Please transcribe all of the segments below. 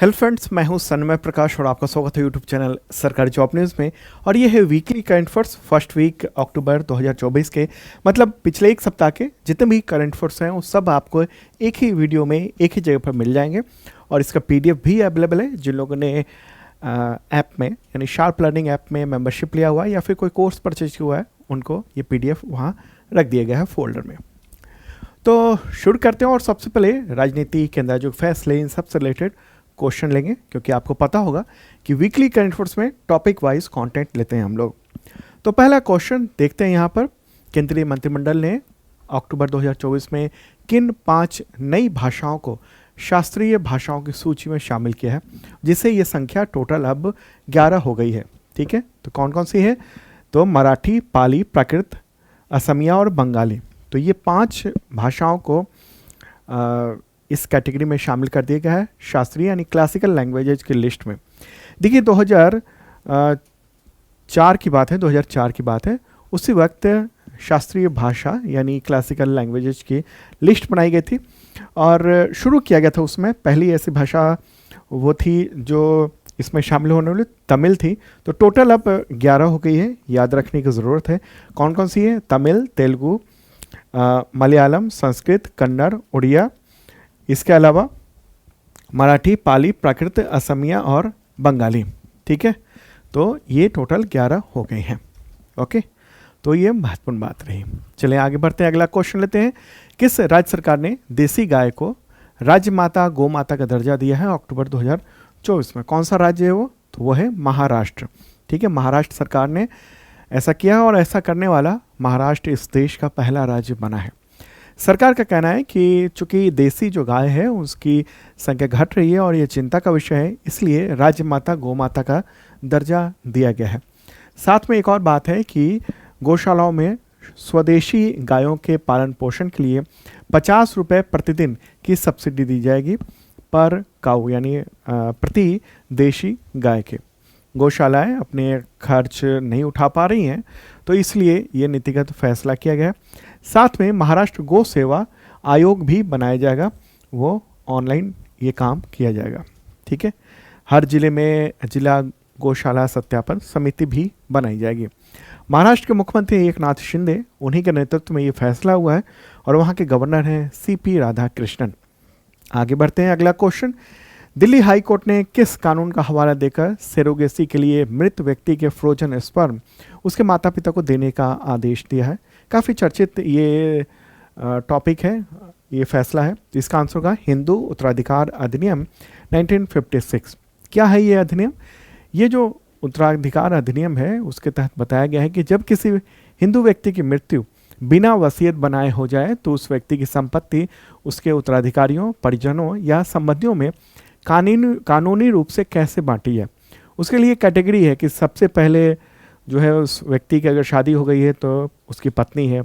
Hello friends, मैं हूं सन्मय प्रकाश और आपका स्वागत है यूट्यूब चैनल सरकारी जॉब न्यूज़ में। और ये है weekly current affairs first week October 2024 के, मतलब पिछले एक सप्ताह के जितने भी करंट अफेयर्स हैं वो सब आपको एक ही वीडियो में एक ही जगह पर मिल जाएंगे। और इसका पीडीएफ भी अवेलेबल है। जिन लोगों ने ऐप में यानी शार्प लर्निंग ऐप में मेंबरशिप लिया हुआ है या फिर कोई कोर्स परचेज हुआ है, उनको ये पीडीएफ वहाँ रख दिया गया है फोल्डर में। तो शुरू करते हैं और सबसे पहले राजनीति के अंदर जो फैसले इन सबसे रिलेटेड क्वेश्चन लेंगे, क्योंकि आपको पता होगा कि वीकली करंट अफेयर्स में टॉपिक वाइज कंटेंट लेते हैं हम लोग। तो पहला क्वेश्चन देखते हैं यहाँ पर, केंद्रीय मंत्रिमंडल ने अक्टूबर 2024 में किन 5 नई भाषाओं को शास्त्रीय भाषाओं की सूची में शामिल किया है, जिससे ये संख्या टोटल अब 11 हो गई है। ठीक है, तो कौन कौन सी है? तो मराठी, पाली, प्राकृत, असमिया और बंगाली। तो ये 5 भाषाओं को इस कैटेगरी में शामिल कर दिया गया है शास्त्रीय यानी क्लासिकल लैंग्वेजेज की लिस्ट में। देखिए 2004 की बात है, 2004 की बात है। उसी वक्त शास्त्रीय भाषा यानी क्लासिकल लैंग्वेजेज की लिस्ट बनाई गई थी और शुरू किया गया था। उसमें पहली ऐसी भाषा वो थी जो इसमें शामिल होने वाली तमिल थी। तो टोटल अब 11 हो गई है, याद रखने की ज़रूरत है। कौन कौन सी है? तमिल, तेलुगु, मलयालम, संस्कृत, कन्नड़, उड़िया, इसके अलावा मराठी, पाली, प्राकृत, असमिया और बंगाली। ठीक है, तो ये टोटल 11 हो गए हैं। ओके, तो ये महत्वपूर्ण बात रही। चलिए आगे बढ़ते हैं, अगला क्वेश्चन लेते हैं। किस राज्य सरकार ने देसी गाय को राज्य माता गौ माता का दर्जा दिया है अक्टूबर 2024 में? कौन सा राज्य है वो? तो वो है महाराष्ट्र। ठीक है, महाराष्ट्र सरकार ने ऐसा किया और ऐसा करने वाला महाराष्ट्र इस देश का पहला राज्य बना है। सरकार का कहना है कि चूंकि देसी जो गाय है उसकी संख्या घट रही है और ये चिंता का विषय है, इसलिए राज्य माता गौ माता का दर्जा दिया गया है। साथ में एक और बात है कि गौशालाओं में स्वदेशी गायों के पालन पोषण के लिए 50 रुपये प्रतिदिन की सब्सिडी दी जाएगी पर काऊ, यानी प्रति देशी गाय के। गौशालाएं अपने खर्च नहीं उठा पा रही हैं, तो इसलिए ये नीतिगत फैसला किया गया। साथ में महाराष्ट्र गौ सेवा आयोग भी बनाया जाएगा, वो ऑनलाइन ये काम किया जाएगा। ठीक है, हर जिले में जिला गौशाला सत्यापन समिति भी बनाई जाएगी। महाराष्ट्र के मुख्यमंत्री एकनाथ शिंदे, उन्हीं के नेतृत्व में ये फैसला हुआ है और वहाँ के गवर्नर हैं सीपी राधाकृष्णन। आगे बढ़ते हैं, अगला क्वेश्चन। दिल्ली हाई कोर्ट ने किस कानून का हवाला देकर सेरोगेसी के लिए मृत व्यक्ति के फ्रोजन स्पर्म उसके माता पिता को देने का आदेश दिया है? काफ़ी चर्चित ये टॉपिक है, ये फैसला है। तो इसका आंसर होगा हिंदू उत्तराधिकार अधिनियम 1956। क्या है ये अधिनियम? ये जो उत्तराधिकार अधिनियम है उसके तहत बताया गया है कि जब किसी हिंदू व्यक्ति की मृत्यु बिना वसीयत बनाए हो जाए तो उस व्यक्ति की संपत्ति उसके उत्तराधिकारियों, परिजनों या संबंधियों में कानूनी रूप से कैसे बांटी है। उसके लिए कैटेगरी है कि सबसे पहले जो है उस व्यक्ति की अगर शादी हो गई है तो उसकी पत्नी है,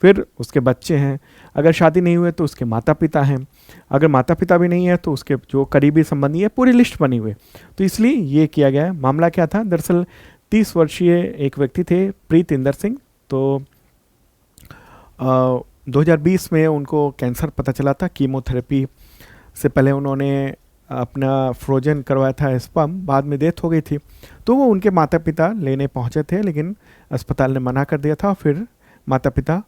फिर उसके बच्चे हैं, अगर शादी नहीं हुई तो उसके माता पिता हैं, अगर माता पिता भी नहीं है तो उसके जो करीबी संबंधी है, पूरी लिस्ट बनी हुई है। तो इसलिए ये किया गया है। मामला क्या था? दरअसल 30 वर्षीय एक व्यक्ति थे, प्रीतिंदर सिंह। तो 2020 में उनको कैंसर पता चला था। कीमोथेरेपी से पहले उन्होंने अपना फ्रोजन करवाया था स्पर्म, बाद में डेथ हो गई थी। तो वो उनके माता पिता लेने पहुंचे थे, लेकिन अस्पताल ने मना कर दिया था। फिर माता पिता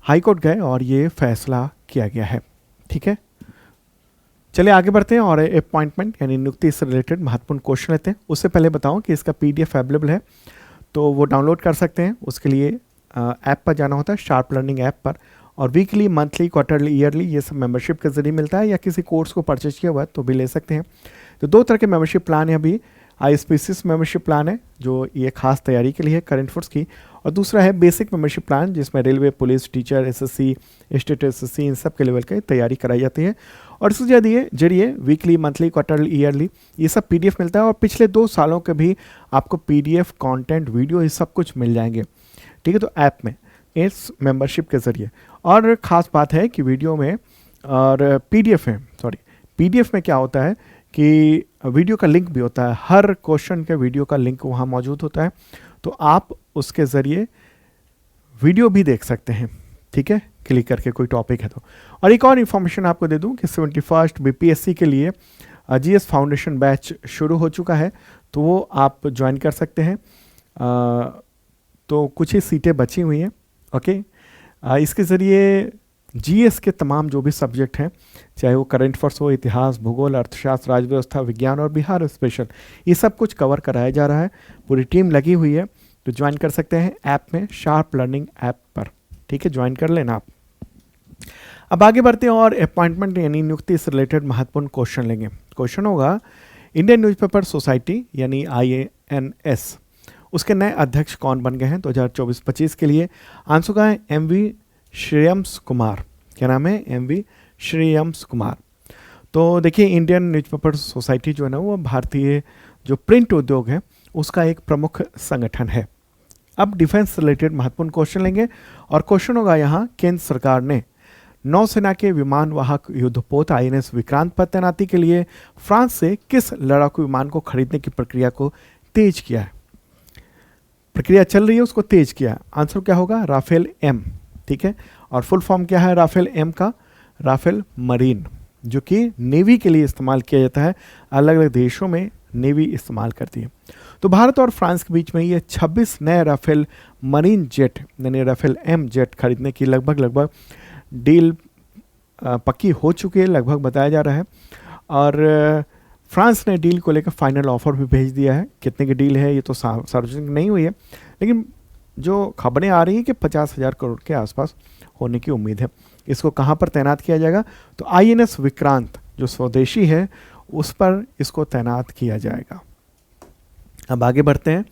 हाई कोर्ट गए और ये फैसला किया गया है। ठीक है, चलिए आगे बढ़ते हैं और अपॉइंटमेंट यानी नियुक्ति से रिलेटेड महत्वपूर्ण क्वेश्चन लेते हैं। उससे पहले बताऊं कि इसका पीडीएफ अवेलेबल है, तो वो डाउनलोड कर सकते हैं। उसके लिए ऐप पर जाना होता है, शार्प लर्निंग ऐप पर, और वीकली, मंथली, क्वार्टरली, ईयरली ये सब मेंबरशिप के जरिए मिलता है, या किसी कोर्स को परचेज किया हुआ है तो भी ले सकते हैं। तो 2 तरह के मेंबरशिप प्लान है अभी। आईएसपीसीएस मेंबरशिप प्लान है जो ये खास तैयारी के लिए है करंट अफेयर्स की, और दूसरा है बेसिक मेंबरशिप प्लान जिसमें railway, police, teacher, SSC, state SSC इन सब के लेवल की तैयारी कराई जाती है। और इसके जरिए वीकली, मंथली, क्वार्टरली, ईयरली ये सब पीडीएफ मिलता है, और पिछले 2 सालों के भी आपको पीडीएफ, कंटेंट, वीडियो ये सब कुछ मिल जाएंगे। ठीक है, तो ऐप में इस मेंबरशिप के ज़रिए। और ख़ास बात है कि वीडियो में और पीडीएफ में क्या होता है कि वीडियो का लिंक भी होता है, हर क्वेश्चन के वीडियो का लिंक वहाँ मौजूद होता है, तो आप उसके ज़रिए वीडियो भी देख सकते हैं। ठीक है, क्लिक करके कोई टॉपिक है तो। और एक और इन्फॉर्मेशन आपको दे दूं कि 71st बीपीएससी के लिए GS फाउंडेशन बैच शुरू हो चुका है, तो वो आप ज्वाइन कर सकते हैं। तो कुछ ही सीटें बची हुई हैं। ओके, इसके ज़रिए GS के तमाम जो भी सब्जेक्ट हैं, चाहे वो करंट अफेयर्स हो, इतिहास, भूगोल, अर्थशास्त्र, राज्य व्यवस्था, विज्ञान और बिहार स्पेशल, ये सब कुछ कवर कराया जा रहा है। पूरी टीम लगी हुई है, तो ज्वाइन कर सकते हैं ऐप में, शार्प लर्निंग ऐप पर। ठीक है, ज्वाइन कर लेना आप। अब आगे बढ़ते हैं और अपॉइंटमेंट यानी नियुक्ति से रिलेटेड महत्वपूर्ण क्वेश्चन लेंगे। क्वेश्चन होगा, इंडियन न्यूज़पेपर सोसाइटी यानी IANS, उसके नए अध्यक्ष कौन बन गए हैं 2024-25 के लिए? आंसर का है MV श्रेयम्स कुमार। क्या नाम है? MV श्रेयम्स कुमार। तो देखिए, इंडियन न्यूज़पेपर सोसाइटी जो है ना, वो भारतीय जो प्रिंट उद्योग है उसका एक प्रमुख संगठन है। अब डिफेंस रिलेटेड महत्वपूर्ण क्वेश्चन लेंगे और क्वेश्चन होगा यहाँ, केंद्र सरकार ने नौसेना के विमान वाहक युद्धपोत INS विक्रांत पर तैनाती के लिए फ्रांस से किस लड़ाकू विमान को खरीदने की प्रक्रिया को तेज किया है? प्रक्रिया चल रही है, उसको तेज किया है। आंसर क्या होगा? Rafale M। ठीक है, और फुल फॉर्म क्या है राफेल M का? राफेल मरीन, जो कि नेवी के लिए इस्तेमाल किया जाता है। अलग अलग देशों में नेवी इस्तेमाल करती है। तो भारत और फ्रांस के बीच में ये 26 नए राफेल मरीन जेट यानी राफेल M जेट खरीदने की लगभग डील पक्की हो चुकी है, लगभग बताया जा रहा है। और फ्रांस ने डील को लेकर फाइनल ऑफर भी भेज दिया है। कितने की डील है ये तो सार्वजनिक नहीं हुई है, लेकिन जो खबरें आ रही हैं कि 50,000 करोड़ के आसपास होने की उम्मीद है। इसको कहाँ पर तैनात किया जाएगा? तो INS विक्रांत जो स्वदेशी है उस पर इसको तैनात किया जाएगा। अब आगे बढ़ते हैं,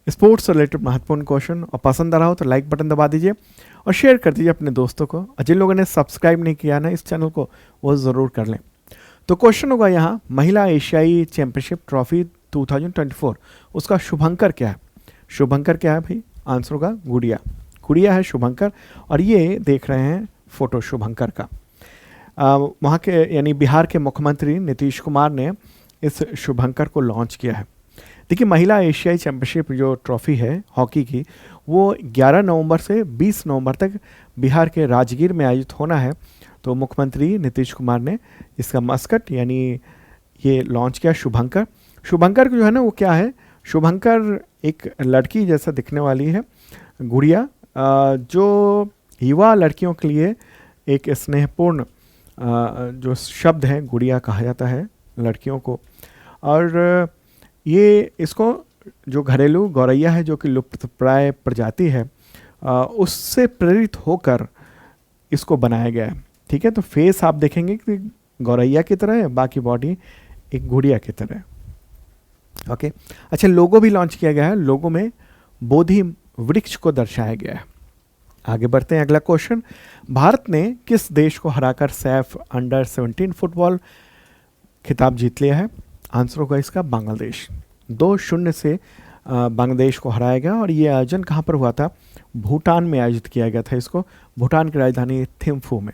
स्पोर्ट्स रिलेटेड महत्वपूर्ण क्वेश्चन। और पसंद आ रहा हो तो लाइक बटन दबा दीजिए और शेयर कर दीजिए अपने दोस्तों को। और जिन लोगों ने सब्सक्राइब नहीं किया ना इस चैनल को, वो ज़रूर कर लें। तो क्वेश्चन होगा यहाँ, महिला एशियाई चैंपियनशिप ट्रॉफी 2024 उसका शुभंकर क्या है? शुभंकर क्या है भाई? आंसर होगा गुड़िया। गुड़िया है शुभंकर, और ये देख रहे हैं फोटो शुभंकर का। वहाँ के यानी बिहार के मुख्यमंत्री नीतीश कुमार ने इस शुभंकर को लॉन्च किया है। देखिए, महिला एशियाई चैंपियनशिप जो ट्रॉफी है हॉकी की, वो 11 नवंबर से 20 नवंबर तक बिहार के राजगीर में आयोजित होना है। तो मुख्यमंत्री नीतीश कुमार ने इसका मस्कट यानी ये लॉन्च किया शुभंकर। शुभंकर जो है ना, वो क्या है? शुभंकर एक लड़की जैसा दिखने वाली है गुड़िया, जो युवा लड़कियों के लिए एक स्नेहपूर्ण जो शब्द है गुड़िया कहा जाता है लड़कियों को। और ये इसको जो घरेलू गौरैया है जो कि लुप्तप्राय प्रजाति है, उससे प्रेरित होकर इसको बनाया गया है। ठीक है, तो फेस आप देखेंगे कि गौरैया की तरह है, बाकी बॉडी एक गुड़िया की तरह है। ओके, अच्छा, लोगो भी लॉन्च किया गया है। लोगो में बोधि वृक्ष को दर्शाया गया है। आगे बढ़ते हैं, अगला क्वेश्चन, भारत ने किस देश को हराकर सैफ अंडर 17 फुटबॉल खिताब जीत लिया है? आंसर होगा इसका बांग्लादेश। 2-0 से बांग्लादेश को हराया गया। और ये आयोजन कहाँ पर हुआ था? भूटान में आयोजित किया गया था इसको, भूटान की राजधानी थिम्फू में।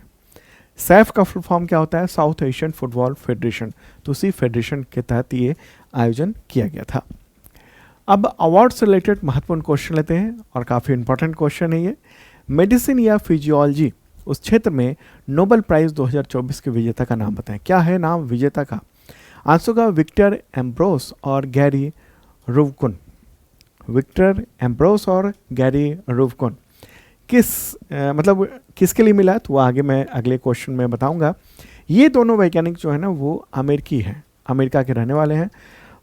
सैफ का फुल फॉर्म क्या होता है? South Asian football federation. तो उसी फेडरेशन के तहत ये आयोजन किया गया था। अब अवार्ड से रिलेटेड महत्वपूर्ण क्वेश्चन लेते हैं और काफ़ी इंपॉर्टेंट क्वेश्चन है ये। मेडिसिन या फिजियोलॉजी उस क्षेत्र में नोबेल प्राइज़ 2024 के विजेता का नाम बताएं। क्या है नाम विजेता का? आंसर का विक्टर एम्ब्रोस और गैरी रुवकुन। विक्टर एम्ब्रोस और गैरी रुवकुन मतलब किसके लिए मिला? तो वो आगे मैं अगले क्वेश्चन में बताऊंगा। ये दोनों वैज्ञानिक जो है ना, वो अमेरिकी हैं, अमेरिका के रहने वाले हैं।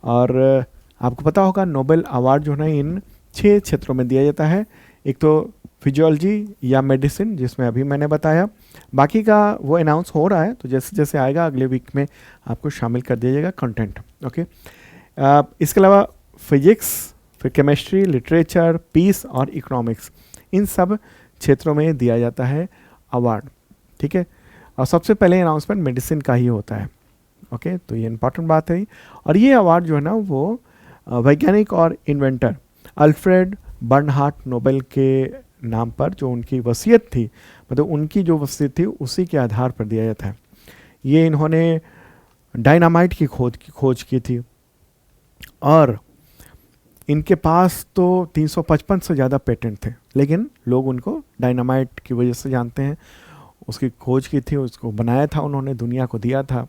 और आपको पता होगा नोबेल अवार्ड जो है ना इन 6 क्षेत्रों में दिया जाता है। एक तो फिजियोलॉजी या मेडिसिन, जिसमें अभी मैंने बताया, बाकी का वो अनाउंस हो रहा है, तो जैसे जैसे आएगा अगले वीक में आपको शामिल कर दिया जाएगा कंटेंट। ओके, इसके अलावा फिजिक्स, फिर केमिस्ट्री, लिटरेचर, पीस और इकोनॉमिक्स, इन सब क्षेत्रों में दिया जाता है अवार्ड। ठीक है, और सबसे पहले अनाउंसमेंट मेडिसिन का ही होता है। ओके, तो ये इंपॉर्टेंट बात है। और ये अवार्ड जो है ना, वो वैज्ञानिक और इन्वेंटर अल्फ्रेड बर्नहार्ट नोबेल के नाम पर जो उनकी वसीयत थी, मतलब उनकी जो वसीयत थी उसी के आधार पर दिया जाता है। ये इन्होंने डायनामाइट की खोज की थी और इनके पास तो 355 से ज़्यादा पेटेंट थे, लेकिन लोग उनको डायनामाइट की वजह से जानते हैं। उसकी खोज की थी, उसको बनाया था उन्होंने, दुनिया को दिया था।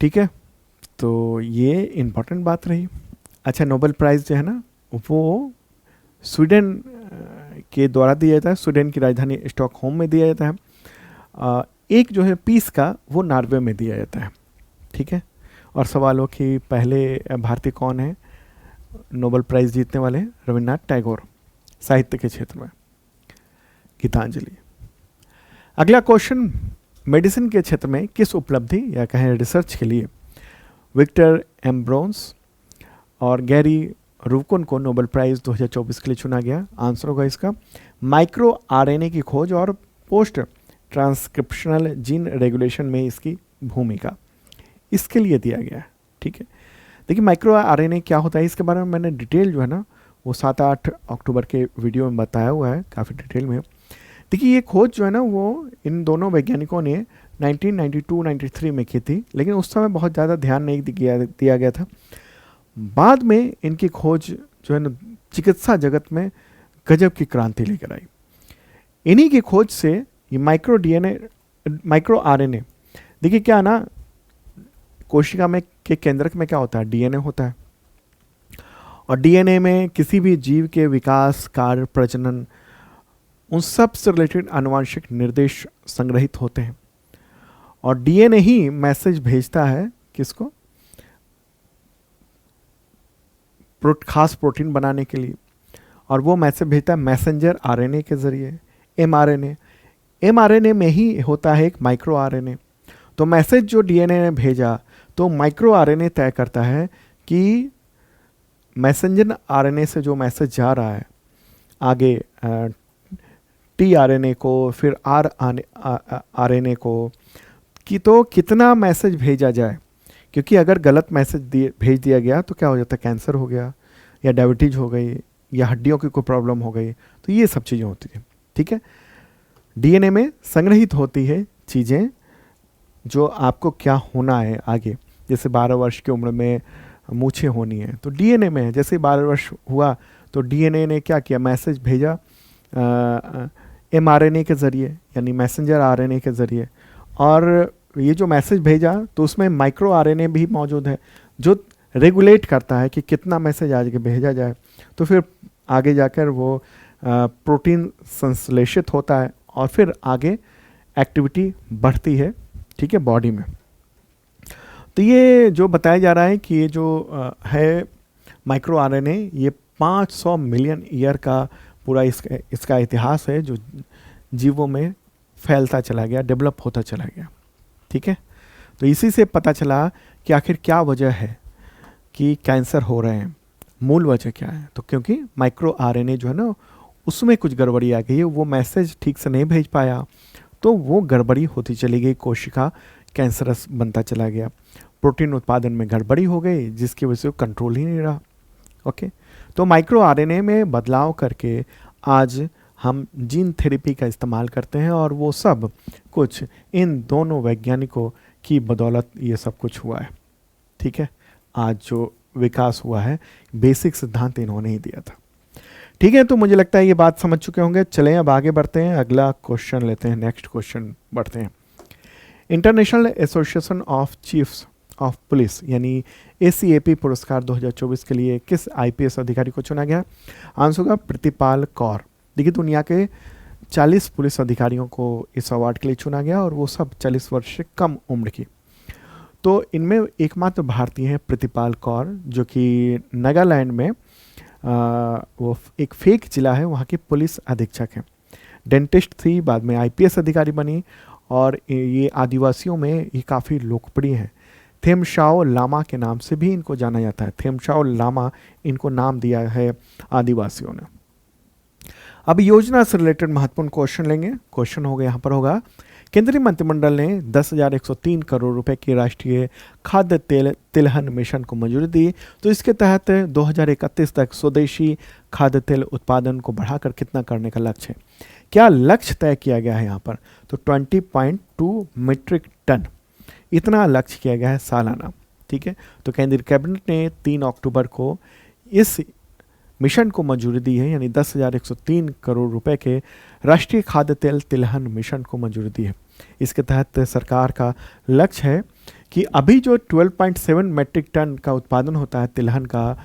ठीक है, तो ये इम्पोर्टेंट बात रही। अच्छा, नोबेल प्राइज़ जो है ना वो स्वीडन के द्वारा दिया जाता है, स्वीडन की राजधानी स्टॉकहोम में दिया जाता है। एक जो है पीस का वो नॉर्वे में दिया जाता है। ठीक है, और सवाल हो कि पहले भारतीय कौन है नोबेल प्राइज़ जीतने वाले? रविन्द्रनाथ टैगोर, साहित्य के क्षेत्र में। गीतांजलि। अगला क्वेश्चन, मेडिसिन के क्षेत्र में किस उपलब्धि या कहें रिसर्च के लिए विक्टर एम्ब्रोस और गैरी रूकुन को नोबेल प्राइज़ 2024 के लिए चुना गया? आंसर होगा इसका माइक्रो आरएनए की खोज और पोस्ट ट्रांसक्रिप्शनल जीन रेगुलेशन में इसकी भूमिका, इसके लिए दिया गया है। ठीक है, देखिए माइक्रो आरएनए क्या होता है इसके बारे में मैंने डिटेल जो है ना वो 7-8 अक्टूबर के वीडियो में बताया हुआ है काफ़ी डिटेल में। देखिए ये खोज जो है ना वो इन दोनों वैज्ञानिकों ने 1992-93 में की थी, लेकिन उस समय बहुत ज़्यादा ध्यान नहीं दिया गया था। बाद में इनकी खोज जो है ना चिकित्सा जगत में गजब की क्रांति लेकर आई। इन्हीं की खोज से ये माइक्रो आरएनए, देखिए क्या ना कोशिका में के केंद्रक में क्या होता है? डीएनए होता है, और डीएनए में किसी भी जीव के विकास, कार्य, प्रजनन, उन सब से रिलेटेड आनुवांशिक निर्देश संग्रहित होते हैं, और डीएनए ही मैसेज भेजता है किसको? खास प्रोटीन बनाने के लिए, और वो मैसेज भेजता है मैसेंजर आरएनए के जरिए, एमआरएनए। एमआरएनए में ही होता है एक माइक्रो आरएनए। तो मैसेज जो डीएनए ने भेजा तो माइक्रो आरएनए तय करता है कि मैसेंजर आरएनए से जो मैसेज जा रहा है आगे टीआरएनए को, फिर आरएनए को, कि तो कितना मैसेज भेजा जाए, क्योंकि अगर गलत मैसेज भेज दिया गया तो क्या हो जाता है? कैंसर हो गया, या डायबिटीज हो गई, या हड्डियों की कोई प्रॉब्लम हो गई, तो ये सब चीज़ें होती हैं। ठीक है, डीएनए में संग्रहित होती है चीज़ें जो आपको क्या होना है आगे। जैसे 12 वर्ष की उम्र में मूछें होनी है तो डीएनए में है। जैसे 12 वर्ष हुआ तो डीएनए ने क्या किया? मैसेज भेजा एमआरएनए के ज़रिए, यानी मैसेंजर आरएनए के ज़रिए, और ये जो मैसेज भेजा तो उसमें माइक्रो आरएनए भी मौजूद है जो रेगुलेट करता है कि कितना मैसेज आगे भेजा जाए। तो फिर आगे जाकर वो प्रोटीन संश्लेषित होता है और फिर आगे एक्टिविटी बढ़ती है, ठीक है, बॉडी में। तो ये जो बताया जा रहा है कि ये जो है माइक्रो आरएनए, ये 500 मिलियन ईयर का पूरा इसका इतिहास है जो जीवों में फैलता चला गया, डेवलप होता चला गया। ठीक है, तो इसी से पता चला कि आखिर क्या वजह है कि कैंसर हो रहे हैं, मूल वजह क्या है। तो क्योंकि माइक्रो आरएनए जो है ना उसमें कुछ गड़बड़ी आ गई है, वो मैसेज ठीक से नहीं भेज पाया, तो वो गड़बड़ी होती चली गई, कोशिका कैंसरस बनता चला गया, प्रोटीन उत्पादन में गड़बड़ी हो गई जिसकी वजह से कंट्रोल ही नहीं रहा। ओके, तो माइक्रो आरएनए में बदलाव करके आज हम जीन थेरेपी का इस्तेमाल करते हैं, और वो सब कुछ इन दोनों वैज्ञानिकों की बदौलत ये सब कुछ हुआ है। ठीक है, आज जो विकास हुआ है बेसिक सिद्धांत इन्होंने ही दिया था। ठीक है, तो मुझे लगता है ये बात समझ चुके होंगे। चलें अब आगे बढ़ते हैं, अगला क्वेश्चन लेते हैं, नेक्स्ट क्वेश्चन बढ़ते हैं। International association of chiefs of police यानी ACAP पुरस्कार 2024 के लिए किस IPS अधिकारी को चुना गया? आंसर होगा प्रतिपाल कौर। देखिए दुनिया के 40 पुलिस अधिकारियों को इस अवार्ड के लिए चुना गया, और वो सब 40 वर्ष से कम उम्र की। तो इनमें एकमात्र भारतीय हैं प्रतिपाल कौर, जो कि नागालैंड में वो एक फेक जिला है, वहाँ की पुलिस अधीक्षक हैं। डेंटिस्ट थी, बाद में IPS अधिकारी बनी, और ये आदिवासियों में ये काफ़ी लोकप्रिय है। थेमशाओ लामा के नाम से भी इनको जाना जाता है। थेमशाओ लामा इनको नाम दिया है आदिवासियों ने। अब योजना से रिलेटेड महत्वपूर्ण क्वेश्चन लेंगे। क्वेश्चन होगा यहाँ पर होगा, केंद्रीय मंत्रिमंडल ने 10,103 करोड़ रुपए की राष्ट्रीय खाद्य तिलहन मिशन को मंजूरी दी। तो इसके तहत 2031 तक स्वदेशी खाद्य तेल उत्पादन को बढ़ाकर कितना करने का लक्ष्य है? क्या लक्ष्य तय किया गया है यहाँ पर? तो 20.2 मीट्रिक टन, इतना लक्ष्य किया गया है सालाना। ठीक है, तो केंद्रीय कैबिनेट ने 3 अक्टूबर को इस मिशन को मंजूरी दी है, यानी 10,103 करोड़ रुपए के राष्ट्रीय खाद्य तेल तिलहन मिशन को मंजूरी दी है। इसके तहत सरकार का लक्ष्य है कि अभी जो 12.7 मेट्रिक टन का उत्पादन होता है तिलहन का,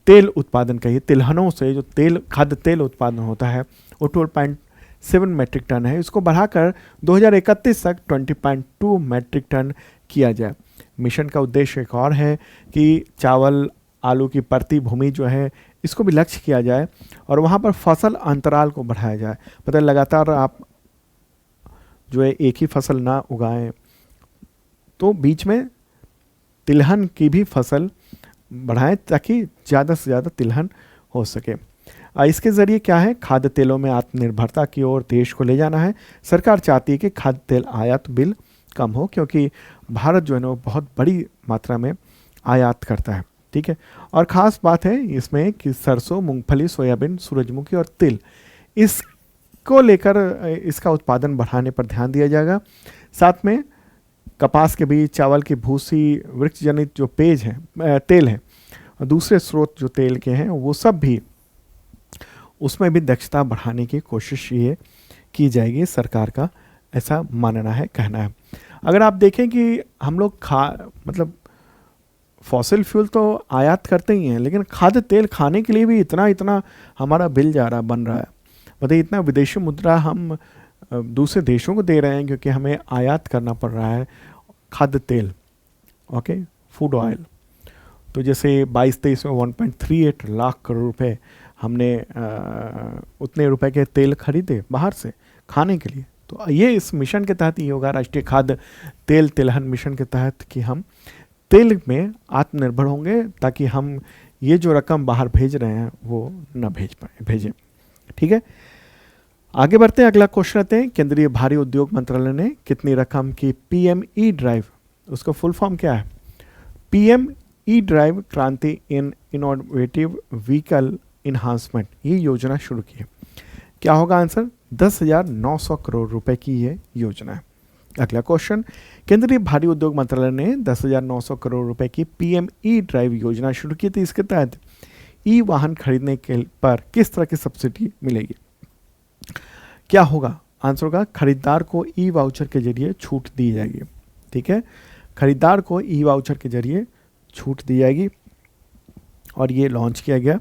तेल उत्पादन का, ये तिलहनों से जो तेल, खाद्य तेल उत्पादन होता है वो 12.7 मेट्रिक टन है। इसको बढ़ाकर 2031 तक 20.2 मेट्रिक टन किया जाए। मिशन का उद्देश्य एक और है कि चावल आलू की परती भूमि जो है इसको भी लक्ष्य किया जाए और वहाँ पर फसल अंतराल को बढ़ाया जाए। पता है लगातार आप जो है एक ही फसल ना उगाएं, तो बीच में तिलहन की भी फसल बढ़ाएं ताकि ज़्यादा से ज़्यादा तिलहन हो सके। इसके ज़रिए क्या है, खाद्य तेलों में आत्मनिर्भरता की ओर देश को ले जाना है। सरकार चाहती है कि खाद्य तेल आयात बिल कम हो, क्योंकि भारत जो है ना वो बहुत बड़ी मात्रा में आयात करता है। ठीक है, और ख़ास बात है इसमें कि सरसों, मूंगफली, सोयाबीन, सूरजमुखी और तिल, इसको लेकर इसका उत्पादन बढ़ाने पर ध्यान दिया जाएगा। साथ में कपास के बीज, चावल की भूसी, वृक्ष जनित जो पेज है, तेल है, और दूसरे स्रोत जो तेल के हैं वो सब भी, उसमें भी दक्षता बढ़ाने की कोशिश ये की जाएगी। सरकार का ऐसा मानना है, कहना है। अगर आप देखें कि हम लोग मतलब फॉसिल फ्यूल तो आयात करते ही हैं, लेकिन खाद्य तेल खाने के लिए भी इतना हमारा बिल जा रहा, बन रहा है। मतलब इतना विदेशी मुद्रा हम दूसरे देशों को दे रहे हैं क्योंकि हमें आयात करना पड़ रहा है खाद्य तेल, ओके, फूड ऑयल। तो जैसे 22-23 में 1.38 लाख करोड़ रुपए हमने उतने रुपए के तेल खरीदे बाहर से खाने के लिए। तो ये इस मिशन के तहत ही होगा, राष्ट्रीय खाद्य तेल तिलहन मिशन के तहत, कि हम तेल में आत्मनिर्भर होंगे ताकि हम ये जो रकम बाहर भेज रहे हैं वो न भेजें। ठीक है, आगे बढ़ते हैं। अगला क्वेश्चन आते हैं, केंद्रीय भारी उद्योग मंत्रालय ने कितनी रकम की पीएमई ड्राइव, उसका फुल फॉर्म क्या है, पीएमई ड्राइव क्रांति इन इनोवेटिव व्हीकल इन्हांसमेंट, ये योजना शुरू की है। क्या होगा आंसर, 10,900 करोड़ रुपए की ये योजना है। अगला क्वेश्चन, केंद्रीय भारी उद्योग मंत्रालय ने 10,900 करोड़ रुपए की पीएमई ड्राइव योजना शुरू की थी। इसके तहत ई वाहन खरीदने के पर किस तरह की सब्सिडी मिलेगी। क्या होगा आंसर होगा, खरीदार को ई वाउचर के जरिए छूट दी जाएगी। ठीक है, खरीदार को ई वाउचर के जरिए छूट दी जाएगी और ये लॉन्च किया गया।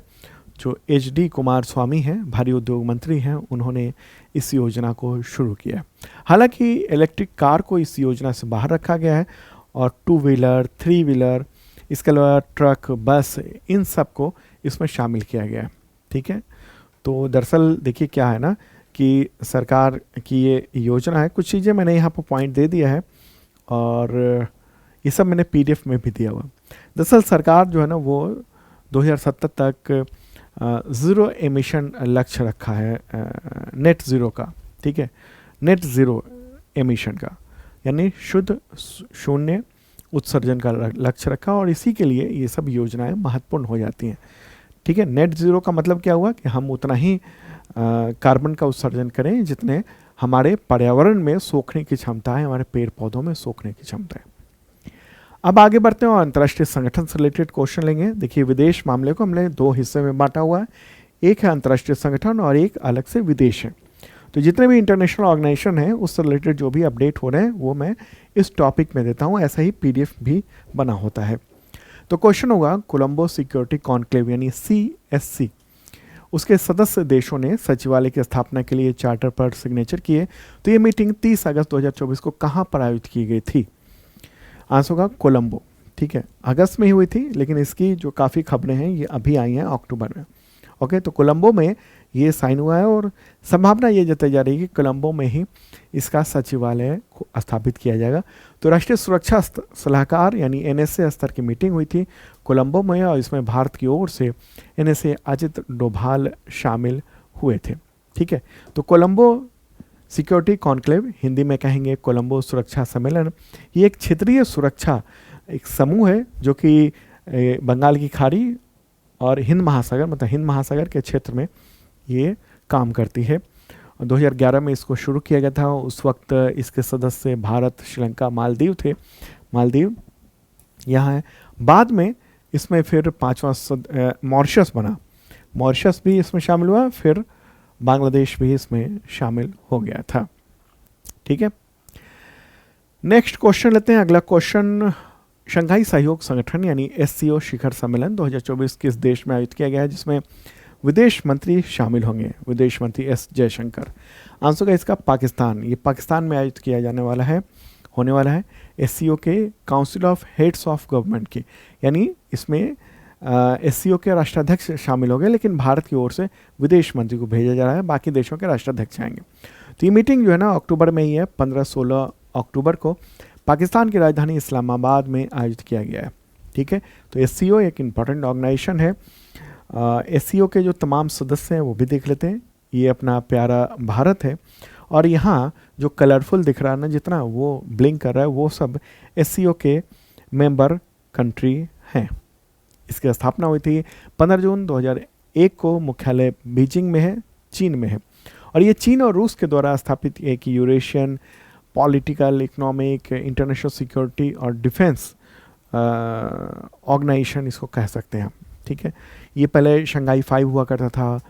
जो HD कुमारस्वामी हैं, भारी उद्योग मंत्री हैं, उन्होंने इस योजना को शुरू किया। हालांकि इलेक्ट्रिक कार को इस योजना से बाहर रखा गया है और 2 व्हीलर, 3 व्हीलर, इसके अलावा ट्रक, बस, इन सब को इसमें शामिल किया गया है। ठीक है, तो दरअसल देखिए क्या है ना कि सरकार की ये योजना है। कुछ चीज़ें मैंने यहाँ पर पॉइंट दे दिया है और ये सब मैंने PDF में भी दिया हुआ। दरअसल सरकार जो है ना वो 2070 तक ज़ीरो एमिशन लक्ष्य रखा है, नेट ज़ीरो का। ठीक है, नेट ज़ीरो एमिशन का, यानी शुद्ध शून्य उत्सर्जन का लक्ष्य रखा, और इसी के लिए ये सब योजनाएं महत्वपूर्ण हो जाती हैं। ठीक है, नेट ज़ीरो का मतलब क्या हुआ कि हम उतना ही कार्बन का उत्सर्जन करें जितने हमारे पर्यावरण में सोखने की क्षमता है, हमारे पेड़ पौधों में सोखने की क्षमता है। अब आगे बढ़ते हैं और अंतर्राष्ट्रीय संगठन से रिलेटेड क्वेश्चन लेंगे। देखिए, विदेश मामले को हमने 2 हिस्से में बांटा हुआ है, एक है अंतर्राष्ट्रीय संगठन और एक अलग से विदेश है। तो जितने भी इंटरनेशनल ऑर्गेनाइजेशन हैं उससे रिलेटेड जो भी अपडेट हो रहे हैं वो मैं इस टॉपिक में देता हूँ, ऐसा ही PDF भी बना होता है। तो क्वेश्चन होगा, कोलंबो सिक्योरिटी कॉन्क्लेव यानी CSC, उसके सदस्य देशों ने सचिवालय की स्थापना के लिए चार्टर पर सिग्नेचर किए। तो ये मीटिंग 30 अगस्त 2024 को कहाँ पर आयोजित की गई थी। आंसर होगा कोलंबो। ठीक है, अगस्त में ही हुई थी, लेकिन इसकी जो काफ़ी खबरें हैं ये अभी आई हैं अक्टूबर में। ओके, तो कोलंबो में ये साइन हुआ है और संभावना ये जताई जा रही है कि कोलंबो में ही इसका सचिवालय को स्थापित किया जाएगा। तो राष्ट्रीय सुरक्षा सलाहकार यानी NSA स्तर की मीटिंग हुई थी कोलंबो में, और इसमें भारत की ओर से NSA अजित डोभाल शामिल हुए थे। ठीक है, तो कोलंबो सिक्योरिटी कॉन्क्लेव, हिंदी में कहेंगे कोलंबो सुरक्षा सम्मेलन, ये एक क्षेत्रीय सुरक्षा एक समूह है जो कि बंगाल की खाड़ी और हिंद महासागर, मतलब हिंद महासागर के क्षेत्र में ये काम करती है। 2011 में इसको शुरू किया गया था। उस वक्त इसके सदस्य भारत, श्रीलंका, मालदीव थे। मालदीव यहाँ है। बाद में इसमें फिर 5वां मॉरिशस बना, मॉरिशस भी इसमें शामिल हुआ, फिर बांग्लादेश भी इसमें शामिल हो गया था। ठीक है, नेक्स्ट क्वेश्चन लेते हैं। अगला क्वेश्चन, शंघाई सहयोग संगठन यानी एससीओ शिखर सम्मेलन 2024 किस देश में आयोजित किया गया है, जिसमें विदेश मंत्री शामिल होंगे? विदेश मंत्री एस जयशंकर। आंसर का इसका पाकिस्तान। ये पाकिस्तान में आयोजित किया जाने वाला है, होने वाला है। एससीओ के council of heads of government की, यानी इसमें एससीओ के राष्ट्राध्यक्ष शामिल हो गए, लेकिन भारत की ओर से विदेश मंत्री को भेजा जा रहा है, बाकी देशों के राष्ट्राध्यक्ष आएंगे। तो ये मीटिंग जो है ना अक्टूबर में ही है, 15-16 अक्टूबर को पाकिस्तान की राजधानी इस्लामाबाद में आयोजित किया गया है। ठीक है, तो एससीओ एक इम्पॉर्टेंट ऑर्गेनाइजेशन है। एससीओ के जो तमाम सदस्य हैं वो भी देख लेते हैं। ये अपना प्यारा भारत है, और यहाँ जो कलरफुल दिख रहा है ना, जितना वो ब्लिंक कर रहा है, वो सब एससीओ के मेंबर कंट्री हैं। इसकी स्थापना हुई थी 15 जून 2001 को। मुख्यालय बीजिंग में है, चीन में है, और ये चीन और रूस के द्वारा स्थापित एक Eurasian political, economic, international security और डिफेंस ऑर्गेनाइजेशन इसको कह सकते हैं। ठीक है, ये पहले शंघाई 5 हुआ करता था,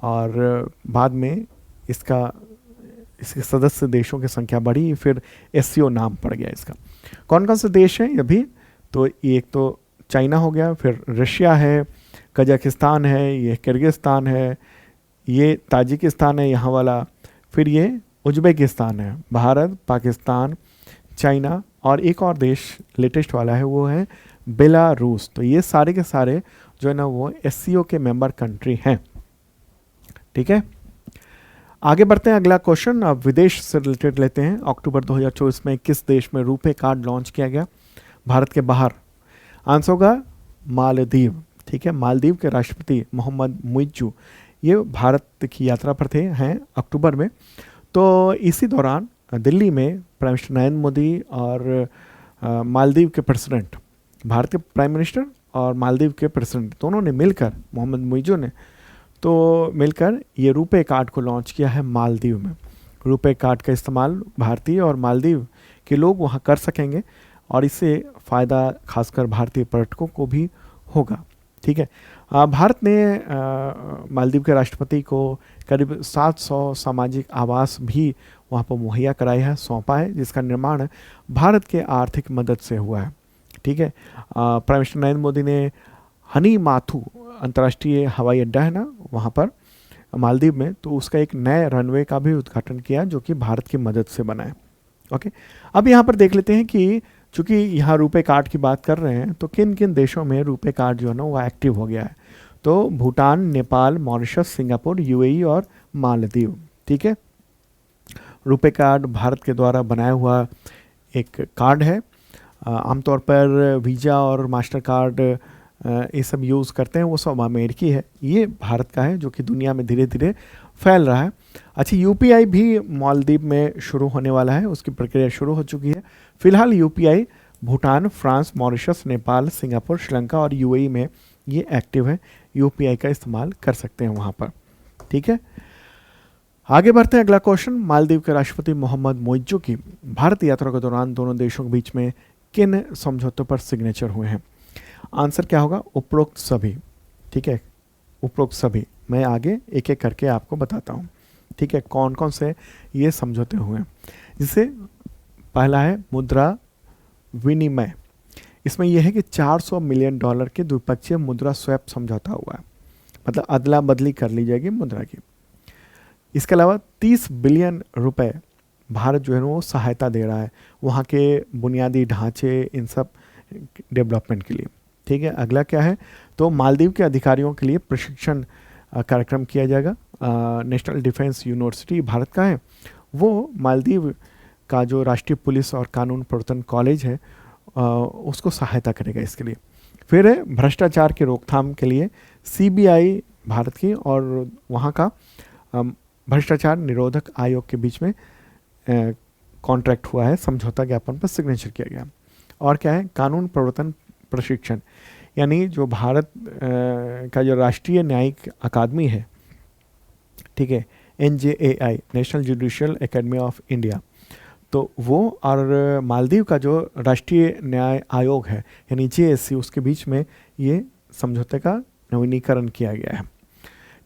और बाद में इसके सदस्य देशों की संख्या बढ़ी, फिर एससीओ नाम पड़ गया इसका। कौन कौन से देश हैं अभी? तो एक तो चाइना हो गया, फिर रशिया है, कजाकिस्तान है, ये किर्गिस्तान है, ये ताजिकिस्तान है यहाँ वाला, फिर ये उज्बेकिस्तान है। भारत, पाकिस्तान, चाइना, और एक और देश लेटेस्ट वाला है वो है बेलारूस। तो ये सारे के सारे जो है ना वो एससीओ के मेंबर कंट्री हैं। ठीक है, आगे बढ़ते हैं। अगला क्वेश्चन अब विदेश से रिलेटेड लेते हैं। अक्टूबर 2024 में किस देश में रुपे कार्ड लॉन्च किया गया भारत के बाहर? आंसर होगा मालदीव। ठीक है, मालदीव के राष्ट्रपति मोहम्मद मुइज्जू ये भारत की यात्रा पर हैं अक्टूबर में। तो इसी दौरान दिल्ली में प्राइम मिनिस्टर नरेंद्र मोदी और मालदीव के प्रेसिडेंट, भारत के प्राइम मिनिस्टर और मालदीव के प्रेसिडेंट दोनों ने मिलकर, मोहम्मद मुइज्जू ने तो मिलकर ये रुपे कार्ड को लॉन्च किया है मालदीव में। रुपे कार्ड का इस्तेमाल भारतीय और मालदीव के लोग वहाँ कर सकेंगे, और इससे फ़ायदा खासकर भारतीय पर्यटकों को भी होगा। ठीक है, भारत ने मालदीव के राष्ट्रपति को करीब 700 सामाजिक आवास भी वहाँ पर मुहैया कराया है, सौंपा है, जिसका निर्माण भारत के आर्थिक मदद से हुआ है। ठीक है, प्राइम मिनिस्टर नरेंद्र मोदी ने हनी माथू अंतर्राष्ट्रीय हवाई अड्डा है ना वहाँ पर मालदीव में, तो उसका एक नए रनवे का भी उद्घाटन किया जो कि भारत की मदद से बना है। ओके, अब यहाँ पर देख लेते हैं कि चूँकि यहाँ रुपे कार्ड की बात कर रहे हैं, तो किन किन देशों में रुपे कार्ड जो है ना वो एक्टिव हो गया है? तो Bhutan, Nepal, Mauritius, Singapore, UAE और मालदीव। ठीक है, रुपे कार्ड भारत के द्वारा बनाया हुआ एक कार्ड है। आमतौर पर वीज़ा और मास्टर कार्ड ये सब यूज़ करते हैं, वो सब अमेरिकी है। ये भारत का है जो कि दुनिया में धीरे धीरे फैल रहा है। अच्छा, यूपीआई भी मालदीव में शुरू होने वाला है, उसकी प्रक्रिया शुरू हो चुकी है। फिलहाल UPI Bhutan, France, Mauritius, Nepal, Singapore, Sri Lanka और यूएई में ये एक्टिव है। यूपीआई का इस्तेमाल कर सकते हैं वहाँ पर। ठीक है, आगे बढ़ते हैं। अगला क्वेश्चन, मालदीव के राष्ट्रपति मोहम्मद मुइज्जू की भारत यात्रा के दौरान दोनों देशों के बीच में किन समझौतों पर सिग्नेचर हुए हैं? आंसर क्या होगा? उपरोक्त सभी। ठीक है, उपरोक्त सभी। मैं आगे एक एक करके आपको बताता हूँ। ठीक है, कौन कौन से ये समझौते हुए हैं। जिससे पहला है मुद्रा विनिमय। इसमें यह है कि $400 मिलियन के द्विपक्षीय मुद्रा स्वैप समझौता हुआ है, मतलब अदला बदली कर ली जाएगी मुद्रा की। इसके अलावा 30 बिलियन रुपए भारत जो है वो सहायता दे रहा है वहाँ के बुनियादी ढांचे, इन सब डेवलपमेंट के लिए। ठीक है, अगला क्या है? तो मालदीव के अधिकारियों के लिए प्रशिक्षण कार्यक्रम किया जाएगा। नेशनल डिफेंस यूनिवर्सिटी भारत का है, वो मालदीव का जो राष्ट्रीय पुलिस और कानून प्रवर्तन कॉलेज है उसको सहायता करेगा इसके लिए। फिर है भ्रष्टाचार के रोकथाम के लिए सीबीआई भारत की और वहाँ का भ्रष्टाचार निरोधक आयोग के बीच में कॉन्ट्रैक्ट हुआ है, समझौता ज्ञापन पर सिग्नेचर किया गया। और क्या है? कानून प्रवर्तन प्रशिक्षण, यानी जो भारत का जो राष्ट्रीय न्यायिक अकादमी है, ठीक है, NJAI, national judicial academy of India, तो वो और मालदीव का जो राष्ट्रीय न्याय आयोग है यानी JSC, उसके बीच में ये समझौते का नवीनीकरण किया गया है।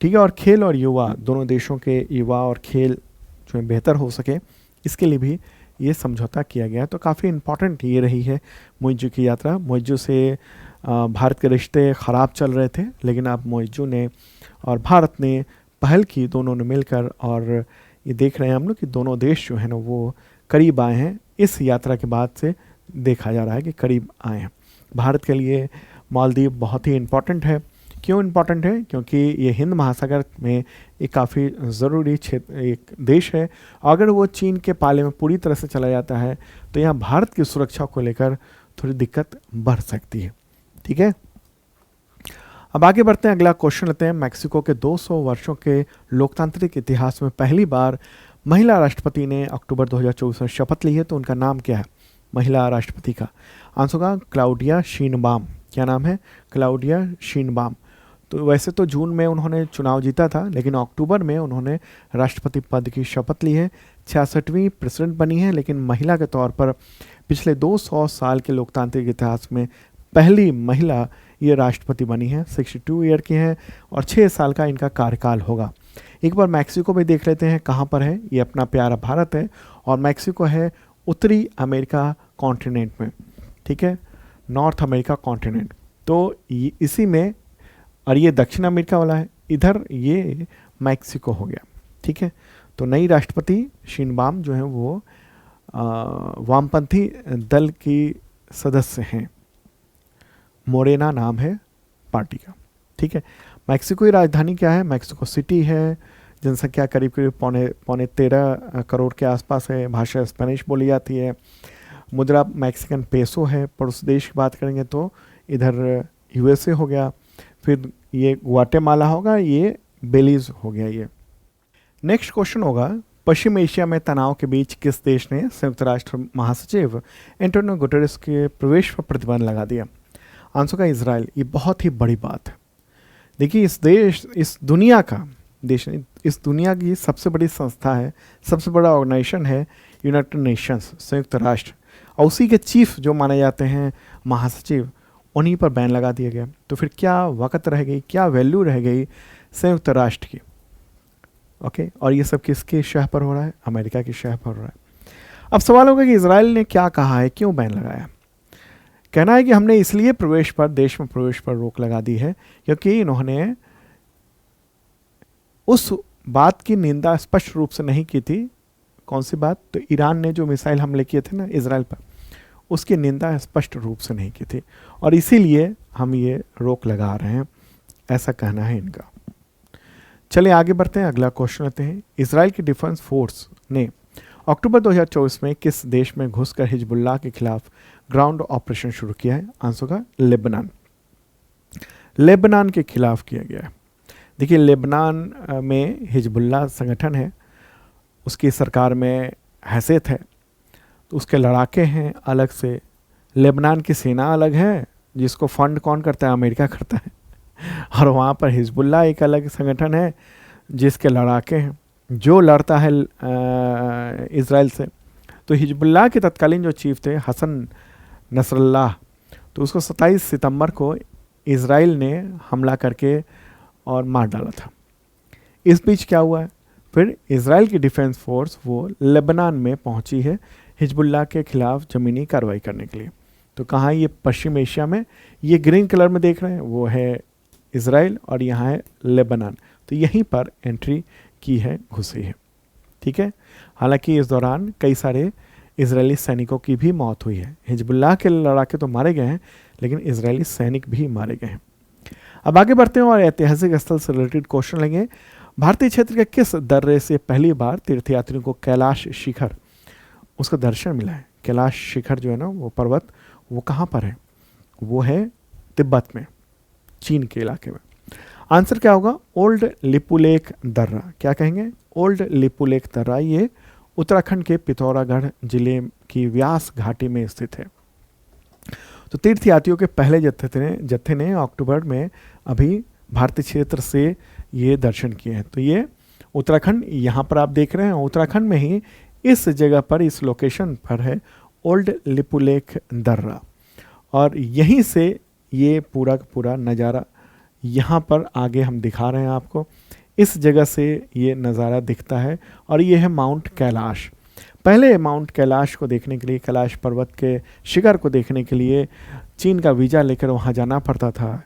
ठीक है, और खेल और युवा, दोनों देशों के युवा और खेल जो है बेहतर हो सके, इसके लिए भी ये समझौता किया गया। तो काफ़ी इम्पॉर्टेंट ये रही है मोइज़ू की यात्रा। मोइज़ू से भारत के रिश्ते ख़राब चल रहे थे, लेकिन अब मोइज़ू ने और भारत ने पहल की, दोनों ने मिलकर, और ये देख रहे हैं हम लोग कि दोनों देश जो है ना वो करीब आए हैं। इस यात्रा के बाद से देखा जा रहा है कि करीब आए हैं। भारत के लिए मालदीव बहुत ही इम्पॉर्टेंट है। क्यों इम्पॉर्टेंट है? क्योंकि ये हिंद महासागर में एक काफ़ी ज़रूरी क्षेत्र, एक देश है। अगर वो चीन के पाले में पूरी तरह से चला जाता है तो यहाँ भारत की सुरक्षा को लेकर थोड़ी दिक्कत बढ़ सकती है। ठीक है, अब आगे बढ़ते हैं, अगला क्वेश्चन लेते हैं। मैक्सिको के 200 वर्षों के लोकतांत्रिक इतिहास में पहली बार महिला राष्ट्रपति ने अक्टूबर 2024 में शपथ ली है, तो उनका नाम क्या है महिला राष्ट्रपति का? आंसर होगा क्लाउडिया शीनबाम। क्या नाम है? Claudia Sheinbaum. तो वैसे तो जून में उन्होंने चुनाव जीता था, लेकिन अक्टूबर में उन्होंने राष्ट्रपति पद की शपथ ली है। 66वीं प्रेसिडेंट बनी है, लेकिन महिला के तौर पर पिछले 200 साल के लोकतांत्रिक इतिहास में पहली महिला ये राष्ट्रपति बनी है। 62 ईयर की है और 6 साल का इनका कार्यकाल होगा। एक बार मैक्सिको भी देख लेते हैं कहाँ पर है। ये अपना प्यारा भारत है और मैक्सिको है उत्तरी अमेरिका कॉन्टिनेंट में। ठीक है, नॉर्थ अमेरिका कॉन्टिनेंट। तो इसी में, और ये दक्षिण अमेरिका वाला है, इधर ये मैक्सिको हो गया। ठीक है, तो नई राष्ट्रपति शीनबाम जो है वो वामपंथी दल की सदस्य हैं। मोरेना नाम है पार्टी का। ठीक है, मैक्सिको की राजधानी क्या है? मैक्सिको सिटी है। जनसंख्या करीब करीब पौने 13 करोड़ के आसपास है। भाषा स्पेनिश बोली जाती है। मुद्रा मैक्सिकन पेसो है। पड़ोसी देश की बात करेंगे तो इधर यूएसए हो गया, फिर ये ग्वाटेमाला होगा, ये बेलीज हो गया। ये नेक्स्ट क्वेश्चन होगा, पश्चिम एशिया में तनाव के बीच किस देश ने संयुक्त राष्ट्र महासचिव एंटोनियो गुटेरेस के प्रवेश पर प्रतिबंध लगा दिया? आंसर का इजराइल। ये बहुत ही बड़ी बात है। देखिए, इस दुनिया का देश, इस दुनिया की सबसे बड़ी संस्था है, सबसे बड़ा ऑर्गेनाइजेशन है यूनाइटेड नेशंस, संयुक्त राष्ट्र, और उसी के चीफ जो माने जाते हैं महासचिव, उन्हीं पर बैन लगा दिया गया। तो फिर क्या वक़्त रह गई, क्या वैल्यू रह गई संयुक्त राष्ट्र की? ओके, और ये सब किसके शह पर हो रहा है? अमेरिका की शह पर हो रहा है। अब सवाल होगा कि इजराइल ने क्या कहा है, क्यों बैन लगाया? कहना है कि हमने इसलिए देश में प्रवेश पर रोक लगा दी है क्योंकि इन्होंने उस बात की निंदा स्पष्ट रूप से नहीं की थी। कौन सी बात? तो ईरान ने जो मिसाइल हमले किए थे ना इजराइल पर, उसकी निंदा स्पष्ट रूप से नहीं की थी, और इसीलिए हम ये रोक लगा रहे हैं, ऐसा कहना है इनका। चलिए आगे बढ़ते हैं, अगला क्वेश्चन लेते हैं। इजराइल की डिफेंस फोर्स ने अक्टूबर 2024 में किस देश में घुसकर हिजबुल्लाह के खिलाफ ग्राउंड ऑपरेशन शुरू किया है? आंसर का लेबनान। लेबनान के खिलाफ किया गया है। देखिए, लेबनान में हिजबुल्लाह संगठन है, उसकी सरकार में हैसियत है, तो उसके लड़ाके हैं अलग से। लेबनान की सेना अलग है, जिसको फंड कौन करता है? अमेरिका करता है। और वहाँ पर हिजबुल्लाह एक अलग संगठन है जिसके लड़ाके हैं, जो लड़ता है इजराइल से। तो हिजबुल्लाह के तत्कालीन जो चीफ थे हसन नसरल्लाह, तो उसको 27 सितंबर को इजराइल ने हमला करके और मार डाला था। इस बीच क्या हुआ है? फिर इजराइल की डिफेंस फोर्स वो लेबनान में पहुंची है हिजबुल्लाह के खिलाफ ज़मीनी कार्रवाई करने के लिए। तो कहाँ? ये पश्चिम एशिया में, ये ग्रीन कलर में देख रहे हैं वो है इजराइल, और यहाँ है लेबनान। तो यहीं पर एंट्री की है, घुसी है। ठीक है, हालांकि इस दौरान कई सारे इजरायली सैनिकों की भी मौत हुई है। हिजबुल्लाह के लड़ाके तो मारे गए हैं, लेकिन इजरायली सैनिक भी मारे गए हैं। अब आगे बढ़ते हैं और ऐतिहासिक स्थल से रिलेटेड क्वेश्चन लेंगे। भारतीय क्षेत्र के किस दर्रे से पहली बार तीर्थयात्रियों को कैलाश शिखर उसका दर्शन मिला है? कैलाश शिखर जो है ना, वो पर्वत, वो कहाँ पर है? वो है तिब्बत में, चीन के इलाके में। आंसर क्या होगा? ओल्ड लिपुलेख दर्रा। क्या कहेंगे? ओल्ड लिपुलेख दर्रा। ये उत्तराखंड के पिथौरागढ़ जिले की व्यास घाटी में स्थित है। तो तीर्थयात्रियों के पहले जत्थे ने अक्टूबर में अभी भारतीय क्षेत्र से ये दर्शन किए हैं। तो ये उत्तराखंड, यहाँ पर आप देख रहे हैं, उत्तराखंड में ही इस जगह पर, इस लोकेशन पर है ओल्ड लिपुलेख दर्रा, और यहीं से ये पूरा का पूरा नज़ारा यहाँ पर आगे हम दिखा रहे हैं आपको। इस जगह से ये नज़ारा दिखता है, और ये है माउंट कैलाश। पहले माउंट कैलाश को देखने के लिए, कैलाश पर्वत के शिखर को देखने के लिए चीन का वीज़ा लेकर वहाँ जाना पड़ता था।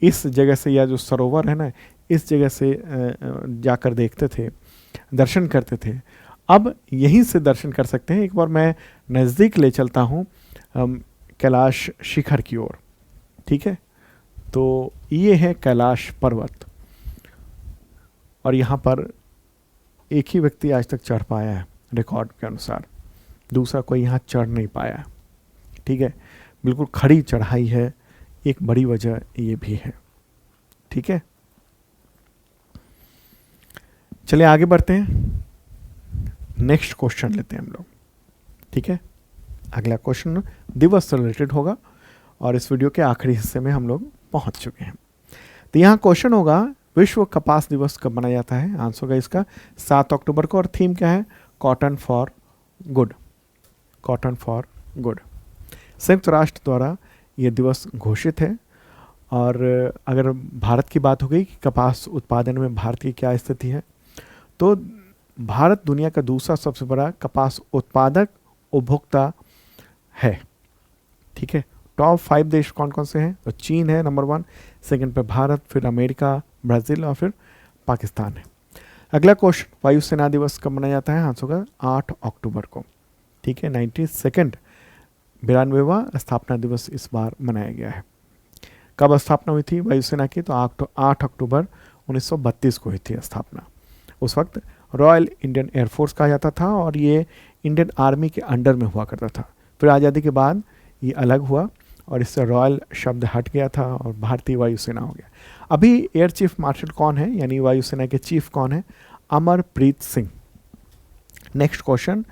इस जगह से, या जो सरोवर है ना, इस जगह से जाकर देखते थे, दर्शन करते थे। अब यहीं से दर्शन कर सकते हैं। एक बार मैं नज़दीक ले चलता हूँ कैलाश शिखर की ओर। ठीक है, तो ये है कैलाश पर्वत, और यहाँ पर एक ही व्यक्ति आज तक चढ़ पाया है रिकॉर्ड के अनुसार, दूसरा कोई यहाँ चढ़ नहीं पाया। ठीक है, बिल्कुल खड़ी चढ़ाई है, एक बड़ी वजह ये भी है। ठीक है, चलिए आगे बढ़ते हैं, नेक्स्ट क्वेश्चन लेते हैं हम लोग। ठीक है, अगला क्वेश्चन दिवस से रिलेटेड होगा, और इस वीडियो के आखिरी हिस्से में हम लोग पहुंच चुके हैं। तो यहाँ क्वेश्चन होगा, विश्व कपास दिवस कब मनाया जाता है? आंसर होगा इसका 7 अक्टूबर को, और थीम क्या है? Cotton for good, cotton for good. संयुक्त राष्ट्र द्वारा ये दिवस घोषित है। और अगर भारत की बात हो गई कि कपास उत्पादन में भारत की क्या स्थिति है, तो भारत दुनिया का दूसरा सबसे बड़ा कपास उत्पादक उपभोक्ता है। ठीक है, टॉप 5 देश कौन कौन से हैं? तो चीन है नंबर 1, सेकंड पे भारत, फिर अमेरिका, ब्राज़ील और फिर पाकिस्तान है। अगला क्वेश्चन, वायुसेना दिवस कब मनाया जाता है? आंसर होगा 8 अक्टूबर को। ठीक है, 92वां स्थापना दिवस इस बार मनाया गया है। कब स्थापना हुई थी वायुसेना की? तो 8 अक्टूबर 1932 को हुई थी स्थापना। उस वक्त रॉयल इंडियन एयरफोर्स कहा जाता था, और ये इंडियन आर्मी के अंडर में हुआ करता था। फिर आज़ादी के बाद ये अलग हुआ, और इससे रॉयल शब्द हट गया था और भारतीय वायुसेना हो गया। अभी एयर चीफ मार्शल कौन है, यानी वायुसेना के चीफ कौन है? अमरप्रीत सिंह। नेक्स्ट क्वेश्चन,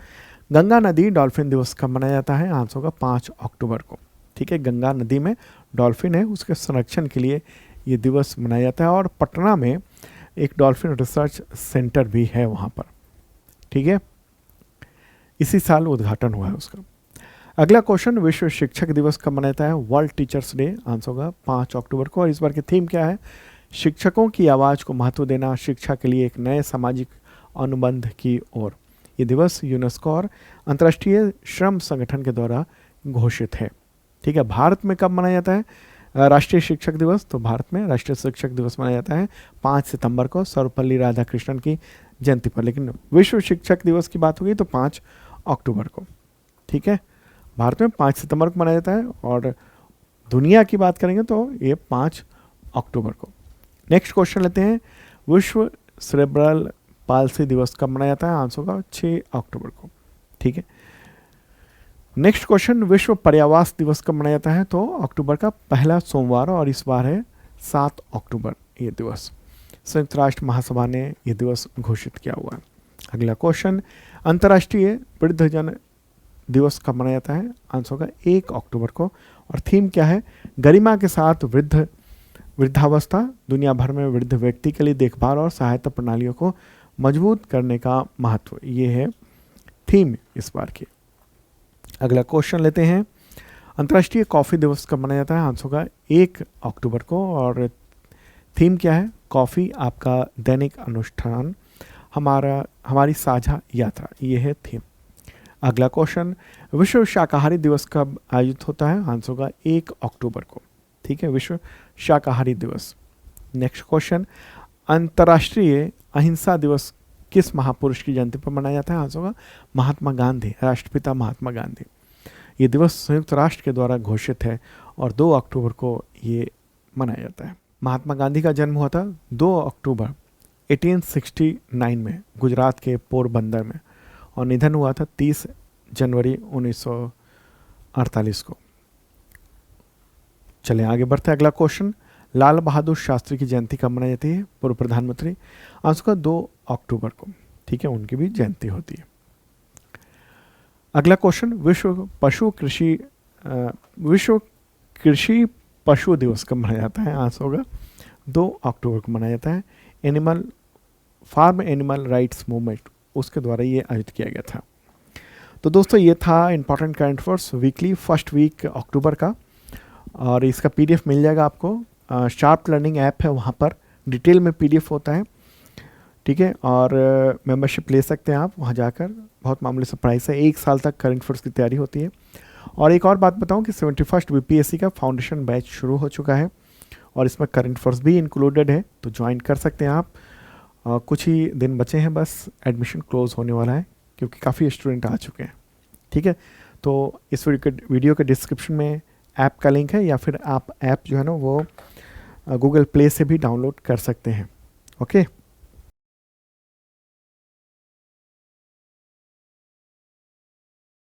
गंगा नदी डॉल्फिन दिवस कब मनाया जाता है? आंसर होगा 5 अक्टूबर को। ठीक है, गंगा नदी में डॉल्फिन है, उसके संरक्षण के लिए ये दिवस मनाया जाता है, और पटना में एक डॉल्फिन रिसर्च सेंटर भी है वहाँ पर। ठीक है, इसी साल उद्घाटन हुआ है उसका। अगला क्वेश्चन, विश्व शिक्षक दिवस कब मनाया जाता है? World teachers day. आंसर होगा 5 अक्टूबर को, और इस बार की थीम क्या है? शिक्षकों की आवाज़ को महत्व देना, शिक्षा के लिए एक नए सामाजिक अनुबंध की ओर। ये दिवस यूनेस्को और अंतर्राष्ट्रीय श्रम संगठन के द्वारा घोषित है। ठीक है, भारत में कब मनाया जाता है राष्ट्रीय शिक्षक दिवस? तो भारत में राष्ट्रीय शिक्षक दिवस मनाया जाता है 5 सितंबर को, सर्वपल्ली राधाकृष्णन की जयंती पर। लेकिन विश्व शिक्षक दिवस की बात होगी तो 5 अक्टूबर को। ठीक है, भारत में 5 सितंबर को मनाया जाता है, और दुनिया की बात करेंगे तो ये 5 अक्टूबर को। नेक्स्ट क्वेश्चन लेते हैं, विश्व सेरेब्रल पाल्सी दिवस कब मनाया जाता है? आंसर होगा 6 अक्टूबर को। ठीक है, नेक्स्ट क्वेश्चन, विश्व पर्यावास दिवस कब मनाया जाता है? तो अक्टूबर का पहला सोमवार, और इस बार है 7 अक्टूबर ये दिवस। संयुक्त राष्ट्र महासभा ने यह दिवस घोषित किया हुआ है। अगला क्वेश्चन, अंतर्राष्ट्रीय वृद्धजन दिवस कब मनाया जाता है? आंसर होगा 1 अक्टूबर को, और थीम क्या है? गरिमा के साथ वृद्धावस्था, दुनिया भर में वृद्ध व्यक्ति के लिए देखभाल और सहायता प्रणालियों को मजबूत करने का महत्व। ये है थीम इस बार की। अगला क्वेश्चन लेते हैं, अंतर्राष्ट्रीय कॉफ़ी दिवस कब मनाया जाता है? आंसर होगा 1 अक्टूबर को, और थीम क्या है? कॉफ़ी आपका दैनिक अनुष्ठान, हमारी साझा यात्रा, ये है थीम। अगला क्वेश्चन, विश्व शाकाहारी दिवस कब आयोजित होता है? आंसर होगा 1 अक्टूबर को। ठीक है, विश्व शाकाहारी दिवस। नेक्स्ट क्वेश्चन, अंतर्राष्ट्रीय अहिंसा दिवस किस महापुरुष की जयंती पर मनाया जाता है? आंसर होगा महात्मा गांधी, राष्ट्रपिता महात्मा गांधी। ये दिवस संयुक्त राष्ट्र के द्वारा घोषित है, और 2 अक्टूबर को ये मनाया जाता है। महात्मा गांधी का जन्म हुआ था 2 अक्टूबर 1869 में गुजरात के पोरबंदर में, और निधन हुआ था 30 जनवरी 1948 को। चलिए आगे बढ़ते हैं। अगला क्वेश्चन, लाल बहादुर शास्त्री की जयंती कब मनाई जाती है? पूर्व प्रधानमंत्री। आंसर का 2 अक्टूबर को। ठीक है, उनकी भी जयंती होती है। अगला क्वेश्चन, विश्व कृषि पशु दिवस कब मनाया जाता है? आंसर होगा 2 अक्टूबर को मनाया जाता है। फार्म एनिमल राइट्स मूवमेंट, उसके द्वारा ये आयोजित किया गया था। तो दोस्तों, ये था important current affairs weekly first week October का, और इसका PDF मिल जाएगा आपको। शार्प लर्निंग ऐप है, वहाँ पर डिटेल में PDF होता है। ठीक है। और मेंबरशिप ले सकते हैं आप वहाँ जाकर, बहुत मामूली सा प्राइस है, 1 साल तक करंट अफेयर्स की तैयारी होती है। और एक और बात बताऊं कि 71st बीपीएससी का फाउंडेशन बैच शुरू हो चुका है और इसमें करंट अफेयर्स भी इंक्लूडेड है, तो ज्वाइन कर सकते हैं आप। कुछ ही दिन बचे हैं, बस एडमिशन क्लोज होने वाला है क्योंकि काफ़ी स्टूडेंट आ चुके हैं। ठीक है, तो इस वीडियो के डिस्क्रिप्शन में ऐप का लिंक है, या फिर आप ऐप जो है ना वो गूगल प्ले से भी डाउनलोड कर सकते हैं। ओके।